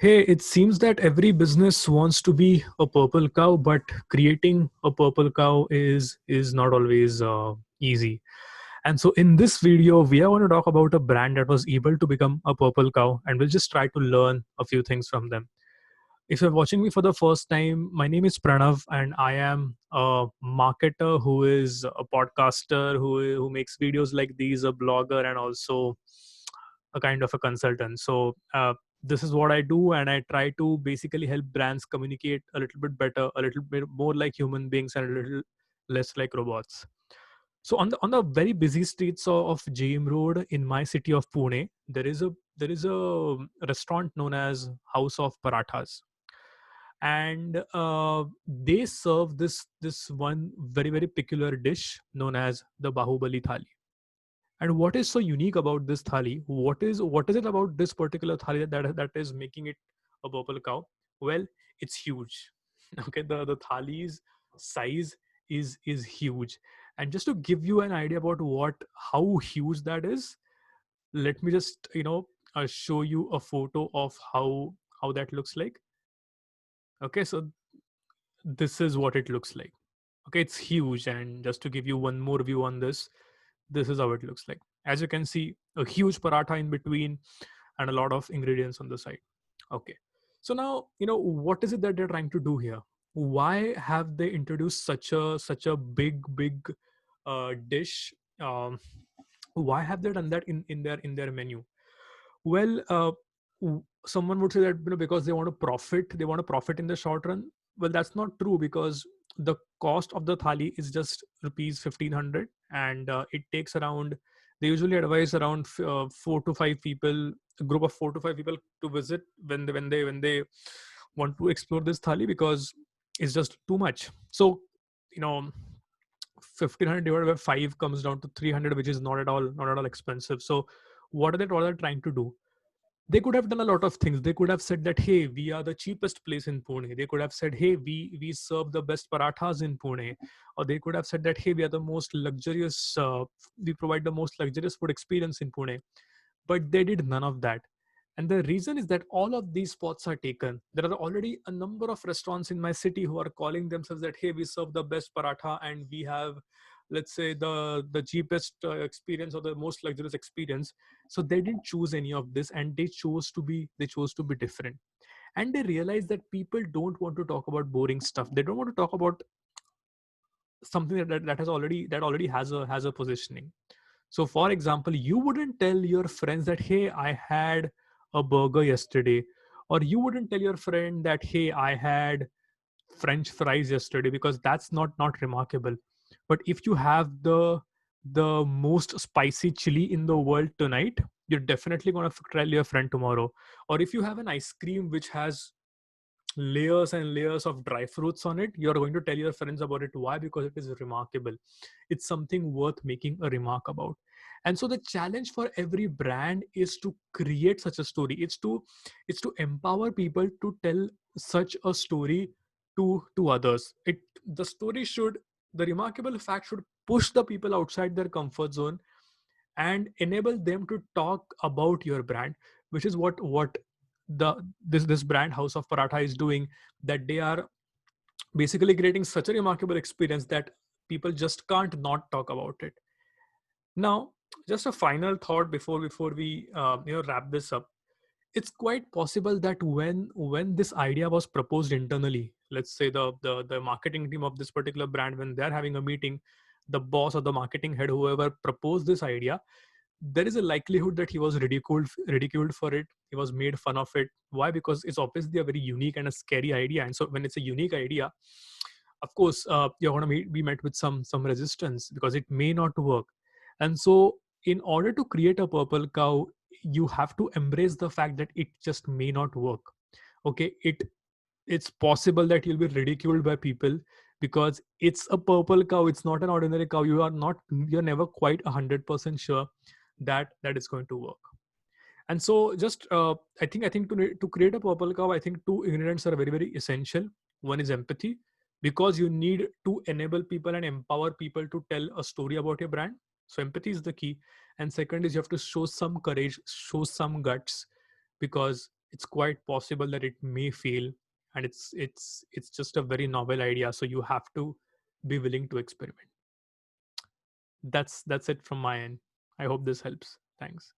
Hey, it seems that every business wants to be a purple cow, but creating a purple cow is not always easy. And so, in this video, we are going to talk about a brand that was able to become a purple cow, and we'll just try to learn a few things from them. If you're watching me for the first time, my name is Pranav, and I am a marketer who is a podcaster who makes videos like these, a blogger, and also a kind of a consultant. So this is what I do, and I try to basically help brands communicate a little bit better, a little bit more like human beings, and a little less like robots. So on the very busy streets of JM Road in my city of Pune, there is a restaurant known as House of Parathas, and they serve this one very peculiar dish known as the Bahubali Thali. And what is so unique about this thali? What is it about this particular thali that is making it a purple cow? Well, it's huge. Okay, the thali's size is huge. And just to give you an idea about how huge that is, let me just show you a photo of how that looks like. Okay, so this is what it looks like. Okay, it's huge. And just to give you one more view on this, this is how it looks like. As you can see, a huge paratha in between and a lot of ingredients on the side. Okay, so now what is it that they're trying to do here? Why have they introduced such a big dish? Why have they done that in their menu? Well, someone would say that because they want to profit in the short run. Well, that's not true, because the cost of the thali is just rupees 1500, and it takes around. They usually advise around 4 to 5 people, a group of 4 to 5 people, to visit when they want to explore this thali, because it's just too much. So you know 1500 divided by 5 comes down to 300, which is not at all expensive. So what are they trying to do? They could have done a lot of things. They could have said that, hey, we are the cheapest place in Pune. They could have said, hey, we serve the best parathas in Pune. Or they could have said that, hey, we are the most luxurious, we provide the most luxurious food experience in Pune. But they did none of that. And the reason is that all of these spots are taken. There are already a number of restaurants in my city who are calling themselves that, hey, we serve the best paratha, and we have, let's say, the cheapest experience, or the most luxurious experience. So they didn't choose any of this, and they chose to be different. And they realized that people don't want to talk about boring stuff. They don't want to talk about something that already has a positioning. So for example, you wouldn't tell your friends that, hey, I had a burger yesterday, or you wouldn't tell your friend that, hey, I had french fries yesterday, because that's not remarkable. But if you have the most spicy chili in the world tonight, you're definitely going to tell your friend tomorrow. Or if you have an ice cream which has layers and layers of dry fruits on it, you're going to tell your friends about it. Why? Because it is remarkable. It's something worth making a remark about. And so the challenge for every brand is to create such a story. It's to empower people to tell such a story to others. The remarkable fact should push the people outside their comfort zone and enable them to talk about your brand, which is what the this brand House of Paratha is doing. That they are basically creating such a remarkable experience that people just can't not talk about it. Now, just a final thought before we wrap this up. It's quite possible that when this idea was proposed internally, let's say the marketing team of this particular brand, when they're having a meeting, the boss or the marketing head, whoever proposed this idea, there is a likelihood that he was ridiculed for it. He was made fun of it. Why? Because it's obviously a very unique and a scary idea. And so when it's a unique idea, of course, you're going to be met with some resistance, because it may not work. And so in order to create a purple cow, you have to embrace the fact that it just may not work. Okay, it's possible that you'll be ridiculed by people, because it's a purple cow. It's not an ordinary cow. You're never quite 100% sure that it's going to work. And so just I think to create a purple cow, I think two ingredients are very essential. One is empathy, because you need to enable people and empower people to tell a story about your brand. So empathy is the key. And second is, you have to show some courage, show some guts, because it's quite possible that it may fail, and it's just a very novel idea, so you have to be willing to experiment. That's it from my end. I hope this helps. Thanks.